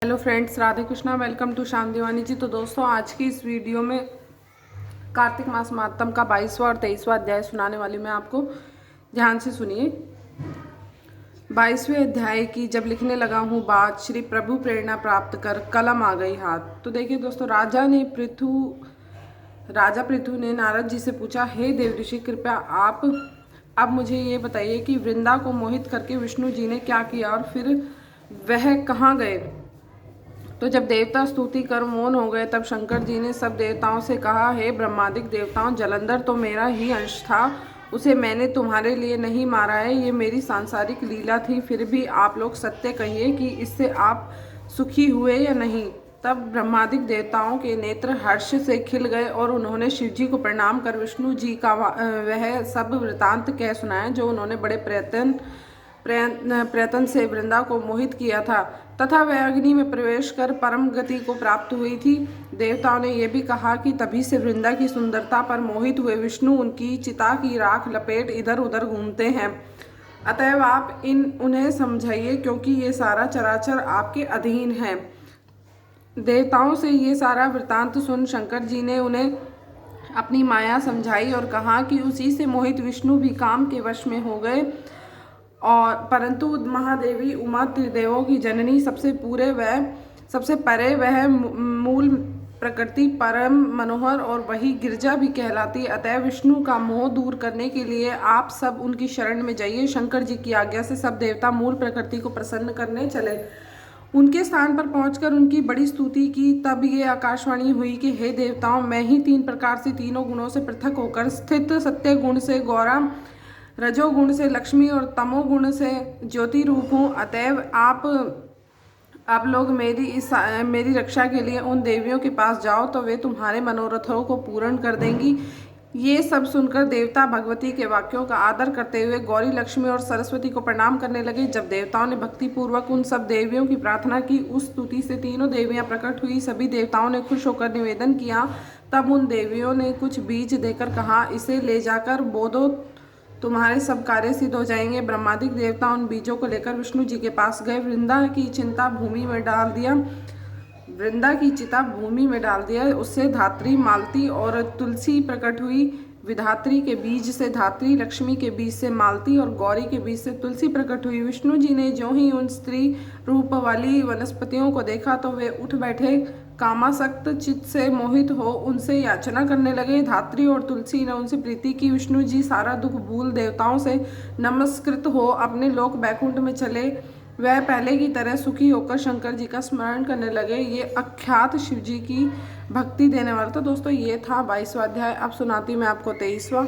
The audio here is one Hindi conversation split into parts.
Hello friends, Radhe Krishna. Welcome to Shyam Deewani ji. तो दोस्तों, आज की इस वीडियो में कार्तिक मास महात्म का 22वां और 23वां अध्याय सुनाने वाली मैं आपको। ध्यान से सुनिए। 22वें अध्याय की जब लिखने लगा हूँ बात, श्री प्रभु प्रेरणा प्राप्त कर कलम आ गई हाथ। तो देखिए दोस्तों, राजा पृथु ने नारद जी से पूछा, हे देव ऋषि, कृपया आप अब मुझे ये बताइए कि वृंदा को मोहित करके विष्णु जी ने क्या किया और फिर वह कहाँ गए। तो जब देवता स्तुति कर मौन हो गए, तब शंकर जी ने सब देवताओं से कहा, हे ब्रह्मादिक देवताओं, जलंधर तो मेरा ही अंश था, उसे मैंने तुम्हारे लिए नहीं मारा है, ये मेरी सांसारिक लीला थी। फिर भी आप लोग सत्य कहिए कि इससे आप सुखी हुए या नहीं। तब ब्रह्मादिक देवताओं के नेत्र हर्ष से खिल गए और उन्होंने शिव जी को प्रणाम कर विष्णु जी का वह सब वृतांत कह सुनाया जो उन्होंने बड़े प्रयत्न से वृंदा को मोहित किया था, तथा वह अग्नि में प्रवेश कर परम गति को प्राप्त हुई थी। देवताओं ने यह भी कहा कि तभी से वृंदा की सुंदरता पर मोहित हुए विष्णु उनकी चिता की राख लपेट इधर उधर घूमते हैं। अतएव आप उन्हें समझाइए, क्योंकि ये सारा चराचर आपके अधीन है। देवताओं से ये सारा वृतांत सुन शंकर जी ने उन्हें अपनी माया समझाई और कहा कि उसी से मोहित विष्णु भी काम के वश में हो गए, और परंतु महादेवी उमा त्रिदेवों की जननी सबसे परे वह मूल प्रकृति परम मनोहर और वही गिरजा भी कहलाती। अतः विष्णु का मोह दूर करने के लिए आप सब उनकी शरण में जाइए। शंकर जी की आज्ञा से सब देवता मूल प्रकृति को प्रसन्न करने चले। उनके स्थान पर पहुंचकर उनकी बड़ी स्तुति की। तब ये आकाशवाणी हुई कि हे देवताओं, मैं ही तीन प्रकार से तीनों गुणों से पृथक होकर स्थित सत्य गुण से गौरा, रजोगुण से लक्ष्मी और तमोगुण से ज्योति रूप हूँ। अतएव आप लोग मेरी रक्षा के लिए उन देवियों के पास जाओ, तो वे तुम्हारे मनोरथों को पूर्ण कर देंगी। ये सब सुनकर देवता भगवती के वाक्यों का आदर करते हुए गौरी, लक्ष्मी और सरस्वती को प्रणाम करने लगे। जब देवताओं ने भक्ति पूर्वक उन सब देवियों की प्रार्थना की, उस स्तुति से तीनों देवियां प्रकट हुई। सभी देवताओं ने खुश होकर निवेदन किया। तब उन देवियों ने कुछ बीज देकर कहा, इसे ले जाकर बो दो, तुम्हारे सब कार्य सिद्ध हो जाएंगे। ब्रह्मादिक देवता उन बीजों को लेकर विष्णु जी के पास गए। वृंदा की चिता भूमि में डाल दिया। उससे धात्री, मालती और तुलसी प्रकट हुई। विधात्री के बीज से धात्री, लक्ष्मी के बीज से मालती और गौरी के बीज से तुलसी प्रकट हुई। विष्णु जी ने जो ही उन स्त्री रूप वाली वनस्पतियों को देखा, तो वे उठ बैठे, कामासक्त चित्त से मोहित हो उनसे याचना करने लगे। धात्री और तुलसी ने उनसे प्रीति की। विष्णु जी सारा दुख भूल देवताओं से नमस्कृत हो अपने लोक बैकुंठ में चले। वह पहले की तरह सुखी होकर शंकर जी का स्मरण करने लगे। ये अख्यात शिव जी की भक्ति देने वाला था। दोस्तों, ये था 22वां अध्याय। अब सुनाती मैं आपको 23वां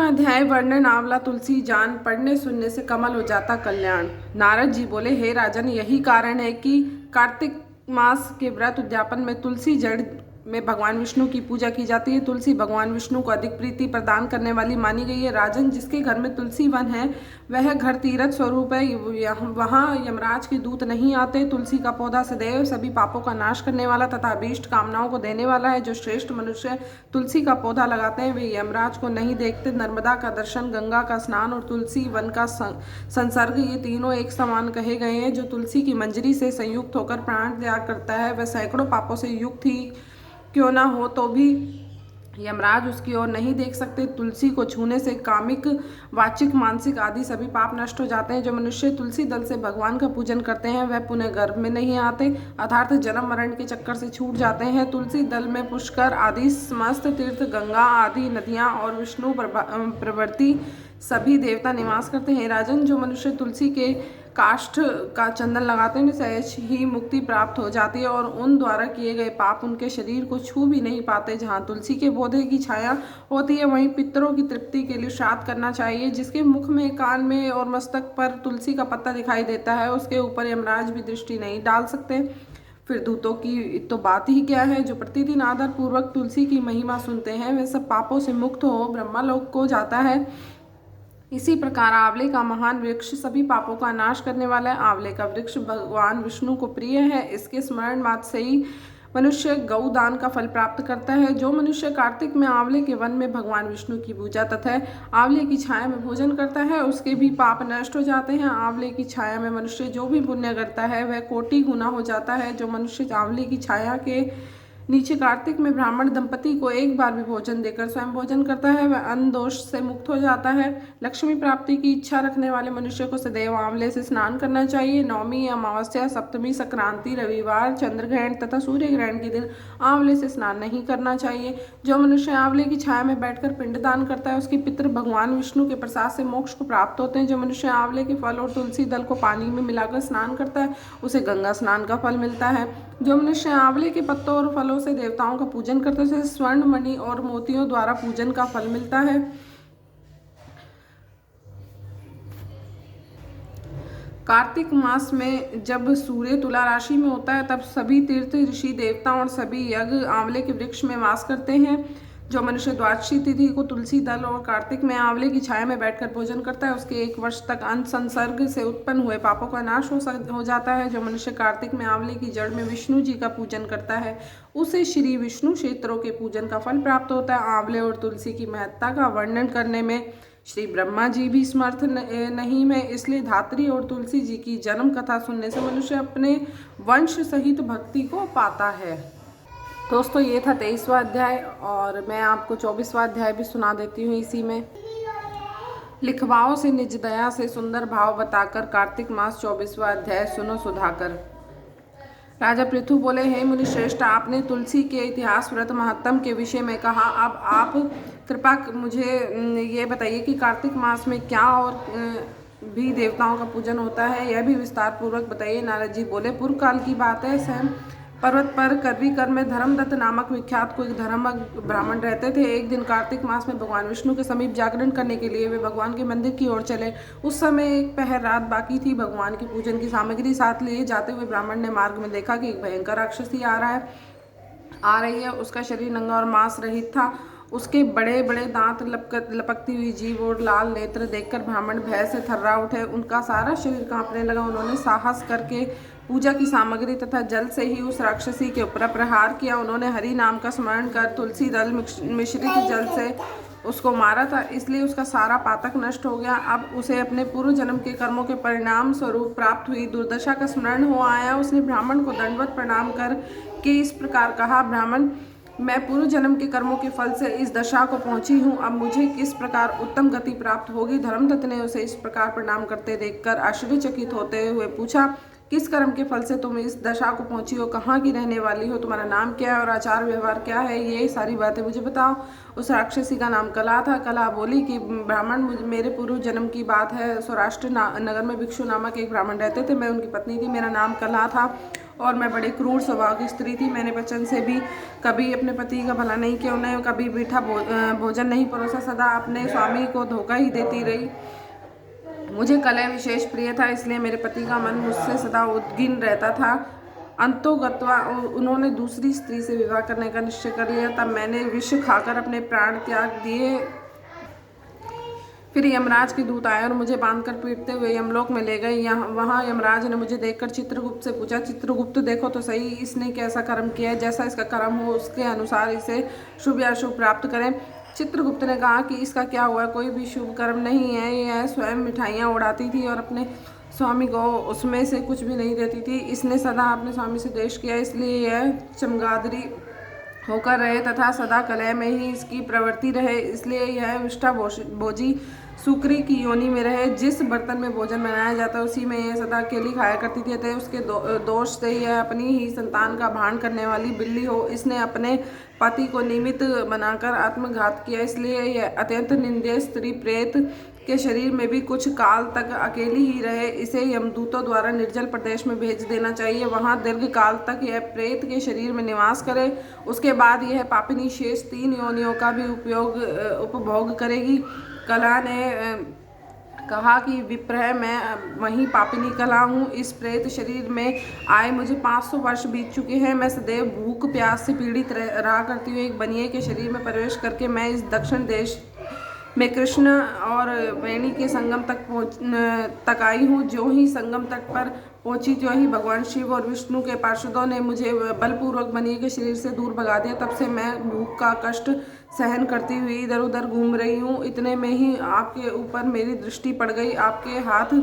अध्याय। वर्णन आंवला तुलसी जान, पढ़ने सुनने से कमल हो जाता कल्याण। नारद जी बोले, हे राजन, यही कारण है कि कार्तिक मास के व्रत उद्यापन में तुलसी जड़ में भगवान विष्णु की पूजा की जाती है। तुलसी भगवान विष्णु को अधिक प्रीति प्रदान करने वाली मानी गई है। राजन, जिसके घर में तुलसी वन है, वह घर तीर्थ स्वरूप है। वहाँ यमराज के दूत नहीं आते। तुलसी का पौधा सदैव सभी पापों का नाश करने वाला तथा अभीष्ट कामनाओं को देने वाला है। जो श्रेष्ठ मनुष्य तुलसी का पौधा लगाते हैं, वे यमराज को नहीं देखते। नर्मदा का दर्शन, गंगा का स्नान और तुलसी वन का संसर्ग, ये तीनों एक समान कहे गए हैं। जो तुलसी की मंजरी से संयुक्त होकर प्राण त्याग करता है, वह सैकड़ों पापों से युक्त ही क्यों ना हो, तो भी यमराज उसकी ओर नहीं देख सकते। तुलसी को छूने से कामिक, वाचिक, मानसिक आदि सभी पाप नष्ट हो जाते हैं। जो मनुष्य तुलसी दल से भगवान का पूजन करते हैं, वह पुनः गर्भ में नहीं आते, अर्थात जन्म मरण के चक्कर से छूट जाते हैं। तुलसी दल में पुष्कर आदि समस्त तीर्थ, गंगा आदि नदियाँ और विष्णु प्रवृत्ति सभी देवता निवास करते हैं। राजन, जो मनुष्य तुलसी के काष्ठ का चंदन लगाते हैं, सहज ही मुक्ति प्राप्त हो जाती है और उन द्वारा किए गए पाप उनके शरीर को छू भी नहीं पाते। जहाँ तुलसी के पौधे की छाया होती है, वहीं पितरों की तृप्ति के लिए श्राद्ध करना चाहिए। जिसके मुख में, कान में और मस्तक पर तुलसी का पत्ता दिखाई देता है, उसके ऊपर यमराज भी दृष्टि नहीं डाल सकते। फिर दूतों की तो बात ही क्या है। जो प्रतिदिन आदर पूर्वक तुलसी की महिमा सुनते हैं, वे सब पापों से मुक्त हो ब्रह्मलोक को जाता है। इसी प्रकार आंवले का महान वृक्ष सभी पापों का नाश करने वाला है। आंवले का वृक्ष भगवान विष्णु को प्रिय है। इसके स्मरण मात्र से ही मनुष्य गौ दान का फल प्राप्त करता है। जो मनुष्य कार्तिक में आंवले के वन में भगवान विष्णु की पूजा तथा आंवले की छाया में भोजन करता है उसके भी पाप नष्ट हो जाते हैं। आंवले की छाया में मनुष्य जो भी पुण्य करता है वह कोटि गुना हो जाता है। जो मनुष्य आंवले की छाया के नीचे कार्तिक में ब्राह्मण दंपति को एक बार भी भोजन देकर स्वयं भोजन करता है वह अन्न दोष से मुक्त हो जाता है। लक्ष्मी प्राप्ति की इच्छा रखने वाले मनुष्य को सदैव आंवले से स्नान करना चाहिए। नवमी, अमावस्या, सप्तमी, संक्रांति, रविवार, चंद्र ग्रहण तथा सूर्य ग्रहण के दिन आंवले से स्नान नहीं करना चाहिए। जो मनुष्य आंवले की छाया में बैठकर पिंडदान करता है उसके पितृ भगवान विष्णु के प्रसाद से मोक्ष को प्राप्त होते हैं। जो मनुष्य आंवले के फल और तुलसी दल को पानी में मिलाकर स्नान करता है उसे गंगा स्नान का फल मिलता है। जो मनुष्य आंवले के पत्तों और फलों से देवताओं का पूजन करते हैं उसे स्वर्ण, मणि और मोतियों द्वारा पूजन का फल मिलता है। कार्तिक मास में जब सूर्य तुला राशि में होता है तब सभी तीर्थ, ऋषि, देवता और सभी यज्ञ आंवले के वृक्ष में वास करते हैं। जो मनुष्य द्वादशी तिथि को तुलसी दल और कार्तिक में आंवले की छाया में बैठकर भोजन करता है उसके 1 वर्ष तक अन्न संसर्ग से उत्पन्न हुए पापों का नाश हो जाता है। जो मनुष्य कार्तिक में आंवले की जड़ में विष्णु जी का पूजन करता है उसे श्री विष्णु क्षेत्रों के पूजन का फल प्राप्त होता है। आंवले और तुलसी की महत्ता का वर्णन करने में श्री ब्रह्मा जी भी समर्थ नहीं है, इसलिए धात्री और तुलसी जी की जन्म कथा सुनने से मनुष्य अपने वंश सहित भक्ति को पाता है। दोस्तों ये था 23वां अध्याय और मैं आपको 24वां अध्याय भी सुना देती हूँ। इसी में लिखवाओं से निज दया से सुंदर भाव बताकर कार्तिक मास 24वां अध्याय सुनो सुधाकर। राजा पृथु बोले, हे मुनि श्रेष्ठ, आपने तुलसी के इतिहास, व्रत, महत्तम के विषय में कहा। अब आप कृपा मुझे ये बताइए कि कार्तिक मास में क्या और भी देवताओं का पूजन होता है, यह भी विस्तार पूर्वक बताइए। नारद जी बोले, पूर्व काल की बात है, स्वयं पर्वत पर करवीकर में धर्मदत्त नामक विख्यात कोई धर्मज्ञ ब्राह्मण रहते थे। एक दिन कार्तिक मास में भगवान विष्णु के समीप जागरण करने के लिए वे भगवान के मंदिर की ओर चले। उस समय एक पहर रात बाकी थी। भगवान की पूजन की सामग्री साथ लिए जाते हुए ब्राह्मण ने मार्ग में देखा कि एक भयंकर राक्षसी आ रही है। उसका शरीर नंगा और मांस रहित था। उसके बड़े बड़े दांत, लपकती हुई जीभ और लाल नेत्र देखकर ब्राह्मण भय से थर्रा उठे। उनका सारा शरीर कांपने लगा। उन्होंने साहस करके पूजा की सामग्री तथा जल से ही उस राक्षसी के ऊपर प्रहार किया। उन्होंने हरि नाम का स्मरण कर तुलसी दल मिश्रित जल से उसको मारा था, इसलिए उसका सारा पातक नष्ट हो गया। अब उसे अपने पूर्व जन्म के कर्मों के परिणाम स्वरूप प्राप्त हुई दुर्दशा का स्मरण हो आया। उसने ब्राह्मण को दंडवत प्रणाम कर के इस प्रकार कहा, ब्राह्मण, मैं पूर्व जन्म के कर्मों के फल से इस दशा को पहुंची हूँ। अब मुझे किस प्रकार उत्तम गति प्राप्त होगी। धर्मदत्त ने उसे इस प्रकार प्रणाम करते देखकर आश्चर्यचकित होते हुए पूछा, किस कर्म के फल से तुम इस दशा को पहुंची हो, कहाँ की रहने वाली हो, तुम्हारा नाम क्या है और आचार व्यवहार क्या है, ये सारी बातें मुझे बताओ। उस राक्षसी का नाम कला था। कला बोली कि ब्राह्मण, मेरे पूर्व जन्म की बात है। सौराष्ट्र नगर में भिक्षु नामक एक ब्राह्मण रहते थे। मैं उनकी पत्नी थी। मेरा नाम कला था और मैं बड़े क्रूर स्वभाव की स्त्री थी। मैंने बचन से भी कभी अपने पति का भला नहीं किया, उन्हें कभी मीठा भोजन नहीं परोसा, सदा अपने स्वामी को धोखा ही देती रही। मुझे कलह विशेष प्रिय था, इसलिए मेरे पति का मन मुझसे सदा उद्विग्न रहता था। अंतोगत्वा उन्होंने दूसरी स्त्री से विवाह करने का निश्चय कर लिया। तब मैंने विष खाकर अपने प्राण त्याग दिए। फिर यमराज के दूत आए और मुझे बांधकर पीटते हुए यमलोक में ले गए। वहाँ यमराज ने मुझे देखकर चित्रगुप्त से पूछा, चित्रगुप्त देखो तो सही, इसने कैसा कर्म किया है, जैसा इसका कर्म हो उसके अनुसार इसे शुभ या अशुभ प्राप्त करें। चित्रगुप्त ने कहा कि इसका क्या हुआ, कोई भी शुभ कर्म नहीं है। यह स्वयं मिठाइयाँ उड़ाती थी और अपने स्वामी को उसमें से कुछ भी नहीं देती थी। इसने सदा अपने स्वामी से द्वेष किया, इसलिए यह चमगादड़ी होकर रहे तथा सदा कलह में ही इसकी प्रवृत्ति रहे। इसलिए यह विष्ठा भोजी सुक्री की योनि में रहे। जिस बर्तन में भोजन बनाया जाता है उसी में यह सदा अकेली खाया करती थी। अतः उसके दोष से यह अपनी ही संतान का भान करने वाली बिल्ली हो। इसने अपने पति को निमित्त बनाकर आत्मघात किया, इसलिए यह अत्यंत निंदनीय स्त्री प्रेत के शरीर में भी कुछ काल तक अकेली ही रहे। इसे यमदूतों द्वारा निर्जल प्रदेश में भेज देना चाहिए। वहाँ दीर्घ काल तक यह प्रेत के शरीर में निवास करे। उसके बाद यह पापिनी शेष 3 योनियों का भी उपभोग करेगी। कला ने कहा कि विप्रह, मैं वही पापिनी कला हूँ। इस प्रेत शरीर में आए मुझे 500 वर्ष बीत चुके हैं। मैं सदैव भूख प्यास से पीड़ित रहा करती हूँ। एक बनिए के शरीर में प्रवेश करके मैं इस दक्षिण देश में कृष्ण और वेणी के संगम तक आई हूँ। जो ही संगम तट पर ओचित ही भगवान शिव और विष्णु के पार्षदों ने मुझे बलपूर्वक मनीय के शरीर से दूर भगा दिया। तब से मैं भूख का कष्ट सहन करती हुई इधर उधर घूम रही हूँ। इतने में ही आपके ऊपर मेरी दृष्टि पड़ गई। आपके हाथ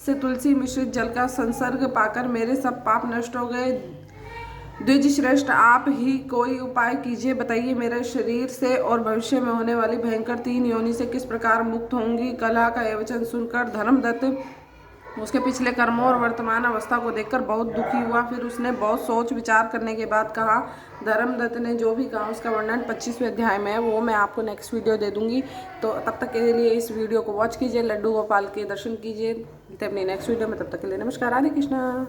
से तुलसी मिश्रित जल का संसर्ग पाकर मेरे सब पाप नष्ट हो गए। द्विज श्रेष्ठ, आप ही कोई उपाय कीजिए, बताइए मेरे शरीर से और भविष्य में होने वाली भयंकर 3 योनि से किस प्रकार मुक्त होंगी। कलह का यह वचन सुनकर धर्मदत्त उसके पिछले कर्मों और वर्तमान अवस्था को देखकर बहुत दुखी हुआ। फिर उसने बहुत सोच विचार करने के बाद कहा। धर्मदत्त ने जो भी कहा उसका वर्णन 25वें अध्याय में है, वो मैं आपको नेक्स्ट वीडियो दे दूंगी। तो तब तक के लिए इस वीडियो को वॉच कीजिए, लड्डू गोपाल के दर्शन कीजिए। मिलते हैं अपनी नेक्स्ट वीडियो में, तब तक के लिए नमस्कार, राधे कृष्णा।